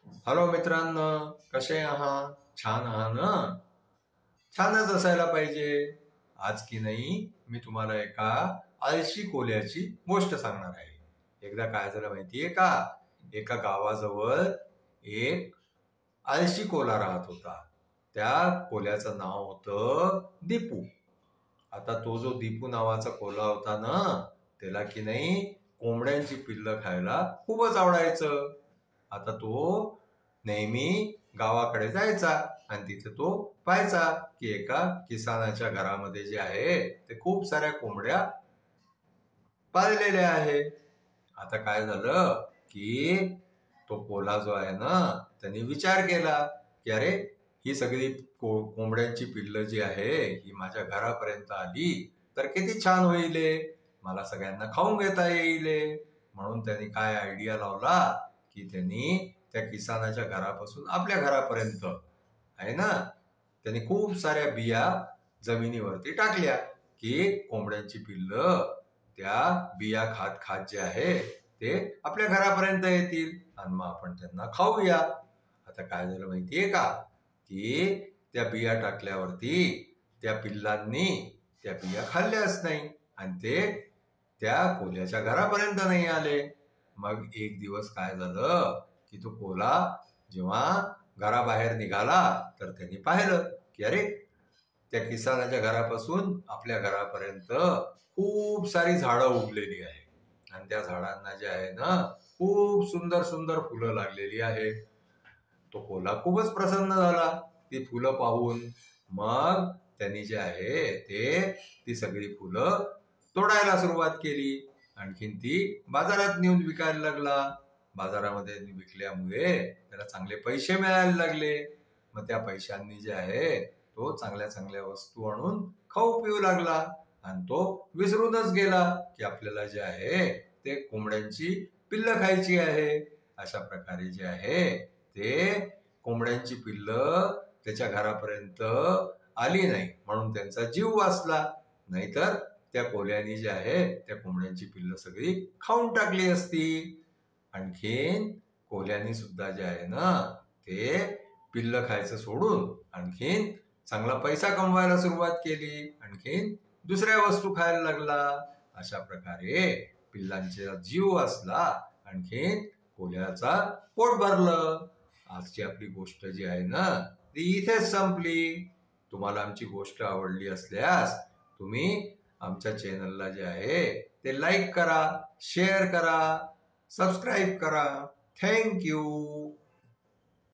Hello मित्रांनो, कसे आहात? छान आहात ना? छानच असायला पाहिजे. आज की नाही मी तुम्हाला एका आळशी कोल्याची गोष्ट सांगणार आहे. एकदा काय झालं माहितीये का? एका गावाजवळ एक आळशी कोला राहत होता. त्या कोल्याचं नाव होतं दीपू. आता तो जो दीपू नावाचा कोल्हा होता ना, त्याला की नाही कोंबड्यांची पिल्लं खायला खूपच आवडायचं. आता तो नेहमी गावाकडे जायचा आणि तिथे तो पाहायचा की एका किसानाच्या घरामध्ये जे आहे ते खूप साऱ्या कोंबड्या पाळलेल्या आहे. आता काय झालं की तो कोल्हा जो आहे ना, त्यांनी विचार केला की अरे, ही सगळी कोंबड्यांची पिल्लं जी आहे ही माझ्या घरापर्यंत आली तर किती छान होईल, मला सगळ्यांना खाऊन घेता येईल. म्हणून त्यांनी काय आयडिया लावला की त्यांनी त्या किसानाच्या घरापासून आपल्या घरापर्यंत आहे ना, त्यांनी खूप साऱ्या बिया जमिनीवरती टाकल्या की कोंबड्यांची पिल्लं त्या बिया खात खात जे आहे ते आपल्या घरापर्यंत येतील आणि मग आपण त्यांना खाऊया. आता काय झालं माहितीये का की त्या बिया टाकल्यावरती त्या पिल्लांनी त्या बिया खाल्ल्याच नाही आणि ते त्या कोल्याच्या घरापर्यंत नाही आले. मग एक दिवस काय झालं की तो कोल्हा जेव्हा घराबाहेर निघाला तर त्यांनी पाहिलं की अरे, त्या किसानाच्या घरापासून आपल्या घरापर्यंत खूप सारी झाडं उगलेली आहे आणि त्या झाडांना जे आहे ना खूप सुंदर सुंदर फुलं लागलेली आहे. तो कोल्हा खूपच प्रसन्न झाला ती फुलं पाहून. मग त्यांनी जे आहे ती सगळी फुलं तोडायला सुरुवात केली. आणखीन ती बाजारात नेऊन विकायला लागला. बाजारामध्ये विकल्यामुळे त्याला चांगले पैसे मिळायला लागले. मग त्या पैशांनी जे आहे तो चांगल्या चांगल्या वस्तू आणून खाऊ पिऊ लागला आणि तो विसरूनच गेला की आपल्याला जे आहे ते कोंबड्यांची पिल्लं खायची आहे. अशा प्रकारे जे आहे ते कोंबड्यांची पिल्लं त्याच्या घरापर्यंत आली नाही म्हणून त्यांचा जीव वाचला. नाहीतर त्या कोल्याने जे आहे त्या कोंबड्यांची पिल्लं सगळी खाऊन टाकली असती. आणखीन कोल्याने सुद्धा जे आहे ना ते पिल्लं खायचं सोडून आणखीन चांगला पैसा कमवायला सुरुवात केली. आणखीन दुसऱ्या वस्तू खायला लागला. अशा प्रकारे पिल्लांचा जीव वाचला. आणखीन कोल्याचा पोट भरलं. आजची आपली गोष्ट जी आहे ना ती इथेच संपली. तुम्हाला आमची गोष्ट आवडली असल्यास तुम्ही आमच्या चॅनलला जे आहे ते लाईक करा, शेअर करा, सबस्क्राईब करा. Thank you.